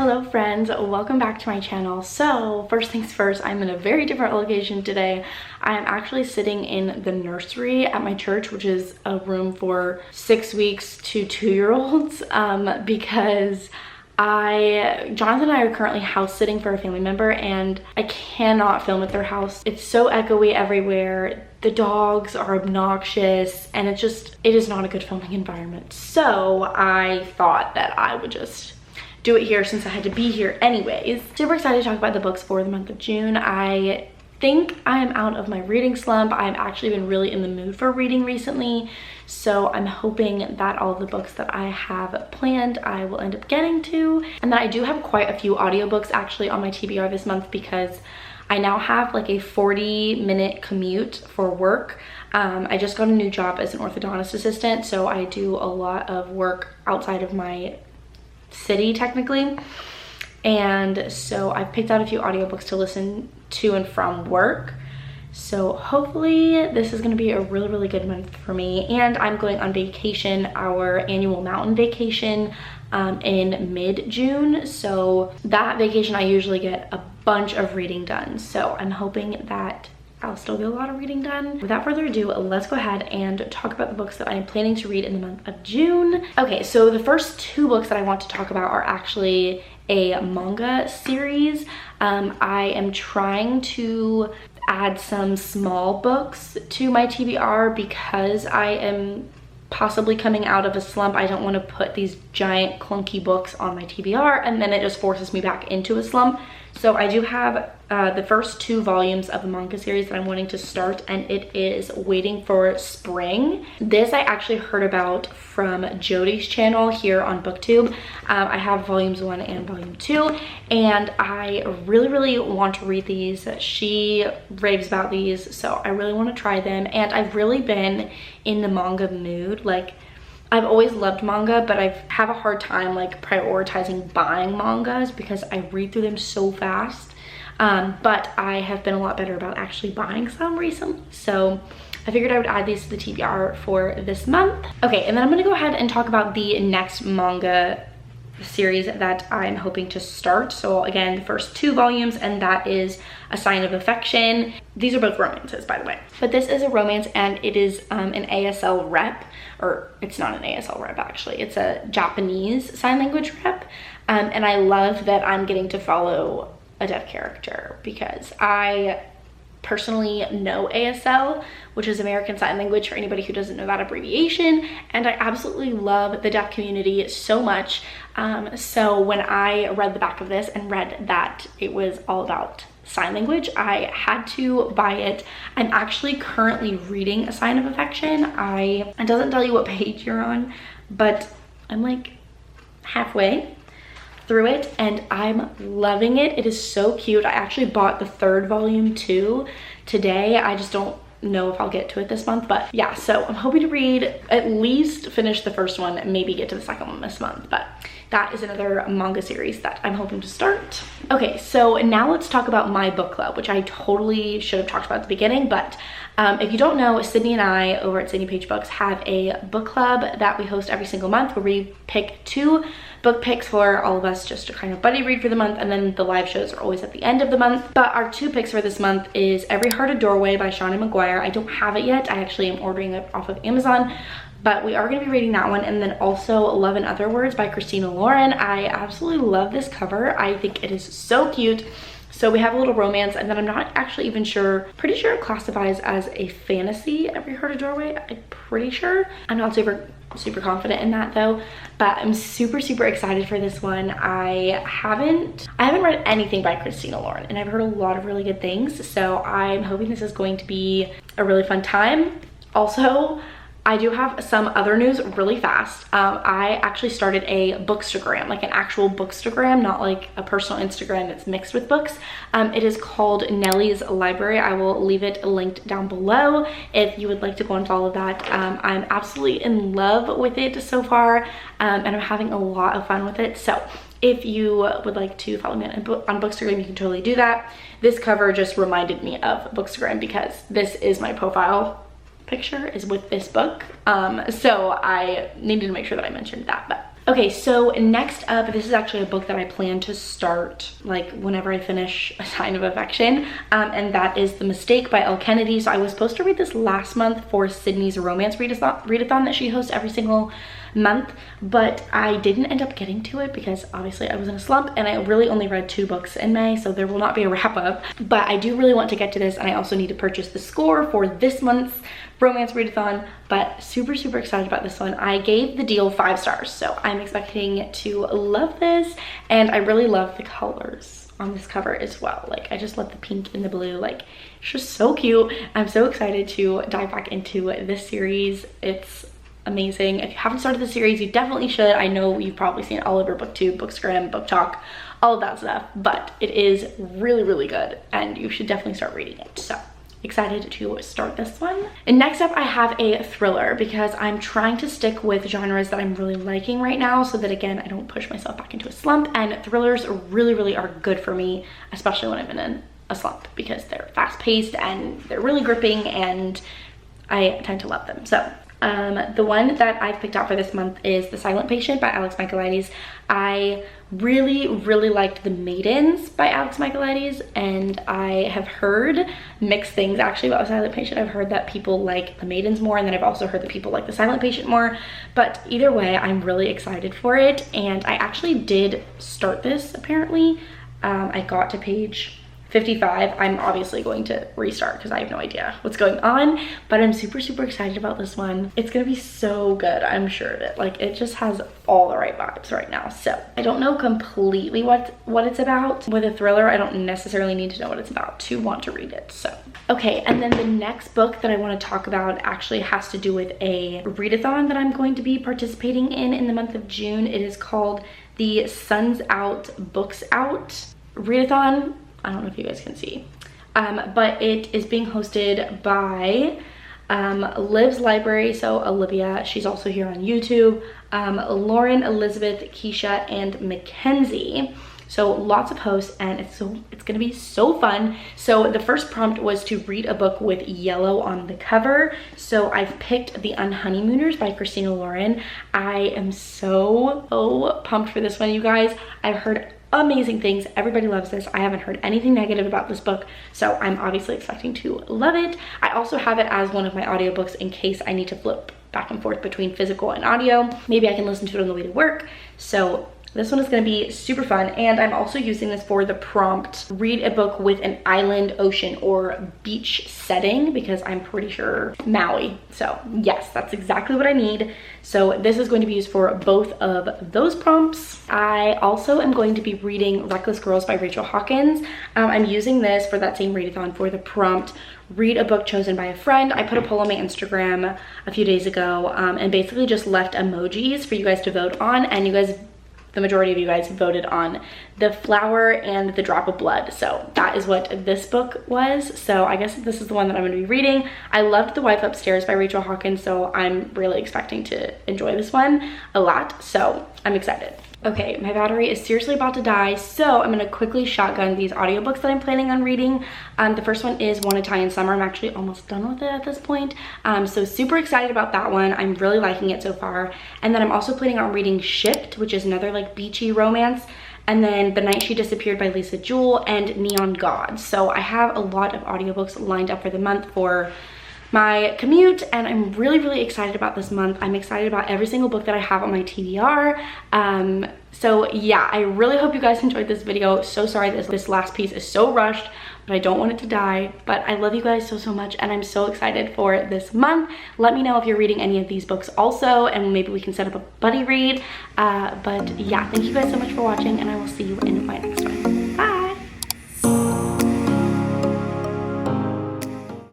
Hello friends, welcome back to my channel. So first things first, I'm in a very different location today. I am actually sitting in the nursery at my church, which is a room for 6 weeks to 2-year-olds because Jonathan and I are currently house sitting for a family member and I cannot film at their house. It's so echoey everywhere. The dogs are obnoxious and it is not a good filming environment. So I thought that I would just do it here since I had to be here anyways. Super excited to talk about the books for the month of June. I think I am out of my reading slump. I've actually been really in the mood for reading recently. So I'm hoping that all of the books that I have planned I will end up getting to. And that I do have quite a few audiobooks actually on my TBR this month because I now have like a 40-minute commute for work. I just got a new job as an orthodontist assistant, so I do a lot of work outside of my city technically, and so I've picked out a few audiobooks to listen to and from work. So hopefully this is going to be a really good month for me. And I'm going on vacation, our annual mountain vacation, in mid-June. So that vacation I usually get a bunch of reading done, so I'm hoping that I'll still get a lot of reading done. Without further ado, let's go ahead and talk about the books that I'm planning to read in the month of June. Okay, so the first two books that I want to talk about are actually a manga series. I am trying to add some small books to my TBR because I am possibly coming out of a slump. I don't want to put these giant clunky books on my TBR and then it just forces me back into a slump. So I do have the first 2 volumes of a manga series that I'm wanting to start, and it is Waiting for Spring. This I actually heard about from Jodie's channel here on BookTube. I have volumes 1 and volume 2, and I really want to read these. She raves about these, so I really want to try them. And I've really been in the manga mood. Like, I've always loved manga, but I have a hard time like prioritizing buying mangas because I read through them so fast. But I have been a lot better about actually buying some recently. So I figured I would add these to the TBR for this month. Okay, and then I'm gonna go ahead and talk about the next manga series that I'm hoping to start. So again, the first 2 volumes, and that is A Sign of Affection. These are both romances, by the way, but this is a romance and it is an ASL rep, or it's not an ASL rep actually, it's a Japanese sign language rep. And I love that I'm getting to follow a deaf character because I personally know ASL, which is American Sign Language, for anybody who doesn't know that abbreviation, and I absolutely love the deaf community so much. So when I read the back of this and read that it was all about sign language, I had to buy it. I'm actually currently reading A Sign of Affection. It doesn't tell you what page you're on, but I'm like halfway through it and I'm loving it. It is so cute. I actually bought the 3rd volume too today. I just don't know if I'll get to it this month, but yeah, so I'm hoping to read, at least finish the first one and maybe get to the second one this month. But that is another manga series that I'm hoping to start. Okay, so now let's talk about my book club, which I totally should have talked about at the beginning, but if you don't know, Sydney and I over at Sydney Page Books have a book club that we host every single month where we pick 2 book picks for all of us just to kind of buddy read for the month, and then the live shows are always at the end of the month. But our 2 picks for this month is Every Heart a Doorway by Shawnee McGuire. I don't have it yet. I actually am ordering it off of Amazon, but we are going to be reading that one. And then also Love in Other Words by Christina Lauren. I absolutely love this cover. I think it is so cute. So we have a little romance, and then I'm not actually even sure, pretty sure it classifies as a fantasy, Every Heart a Doorway, I'm pretty sure. I'm not super confident in that though, but I'm super excited for this one. I haven't read anything by Christina Lauren, and I've heard a lot of really good things, so I'm hoping this is going to be a really fun time. Also, I do have some other news really fast. I actually started a bookstagram, like an actual bookstagram, not like a personal Instagram that's mixed with books. It is called Nellie's Library. I will leave it linked down below if you would like to go and follow that. I'm absolutely in love with it so far, and I'm having a lot of fun with it. So if you would like to follow me on Bookstagram, you can totally do that. This cover just reminded me of Bookstagram because this is my profile picture is with this book, so I needed to make sure that I mentioned that. But Okay, so next up, this is actually a book that I plan to start like whenever I finish A Sign of Affection, and that is The Mistake by Elle Kennedy. So I was supposed to read this last month for Sydney's romance read-a-thon that she hosts every single month, but I didn't end up getting to it because obviously I was in a slump, and I really only read 2 books in May, so there will not be a wrap up. But I do really want to get to this, and I also need to purchase the score for this month's romance read-a-thon, but super excited about this one. I gave the deal 5 stars, so I'm expecting to love this, and I really love the colors on this cover as well. Like, I just love the pink and the blue. Like, it's just so cute. I'm so excited to dive back into this series. It's amazing. If you haven't started the series, you definitely should. I know you've probably seen it all over BookTube, Bookstagram, Book Talk, all of that stuff, but it is really good, and you should definitely start reading it. So excited to start this one. And next up, I have a thriller because I'm trying to stick with genres that I'm really liking right now, so that again, I don't push myself back into a slump. And thrillers really are good for me, especially when I'm in a slump, because they're fast-paced and they're really gripping, and I tend to love them. So the one that I've picked out for this month is The Silent Patient by Alex Michaelides. I really liked The Maidens by Alex Michaelides, and I have heard mixed things actually about The Silent Patient. I've heard that people like The Maidens more, and then I've also heard that people like The Silent Patient more, but either way, I'm really excited for it. And I actually did start this apparently. I got to page 55. I'm obviously going to restart because I have no idea what's going on, but I'm super excited about this one. It's gonna be so good, I'm sure of it. Like, it just has all the right vibes right now. So I don't know completely what it's about. With a thriller, I don't necessarily need to know what it's about to want to read it. So okay, and then the next book that I want to talk about actually has to do with a read-a-thon that I'm going to be participating in the month of June. It is called the Suns Out Books Out read-a-thon. I don't know if you guys can see, but it is being hosted by Liv's Library, so Olivia, she's also here on YouTube, Lauren, Elizabeth, Keisha, and Mackenzie. So lots of hosts, and it's gonna be so fun. So the first prompt was to read a book with yellow on the cover. So I've picked The Unhoneymooners by Christina Lauren. I am so pumped for this one, you guys. I've heard amazing things. Everybody loves this. I haven't heard anything negative about this book, so I'm obviously expecting to love it. I also have it as one of my audiobooks in case I need to flip back and forth between physical and audio. Maybe I can listen to it on the way to work. So this one is going to be super fun, and I'm also using this for the prompt, read a book with an island, ocean, or beach setting, because I'm pretty sure Maui. So yes, that's exactly what I need. So this is going to be used for both of those prompts. I also am going to be reading Reckless Girls by Rachel Hawkins. I'm using this for that same read-a-thon for the prompt, read a book chosen by a friend. I put a poll on my Instagram a few days ago, and basically just left emojis for you guys to vote on, and you guys, the majority of you guys, voted on The Flower and The Drop of Blood. So that is what this book was. So I guess this is the one that I'm going to be reading. I loved The Wife Upstairs by Rachel Hawkins, so I'm really expecting to enjoy this one a lot. So I'm excited. Okay, my battery is seriously about to die, so I'm gonna quickly shotgun these audiobooks that I'm planning on reading. The first one is One Italian Summer. I'm actually almost done with it at this point. So super excited about that one. I'm really liking it so far. And then I'm also planning on reading Shipped, which is another like beachy romance. And then The Night She Disappeared by Lisa Jewell, and Neon God. So I have a lot of audiobooks lined up for the month for my commute, and I'm really excited about this month. I'm excited about every single book that I have on my TBR. So yeah, I really hope you guys enjoyed this video. So sorry this last piece is so rushed, but I don't want it to die. But I love you guys so much, and I'm so excited for this month. Let me know if you're reading any of these books also, and maybe we can set up a buddy read. But yeah, thank you guys so much for watching, and I will see you in my next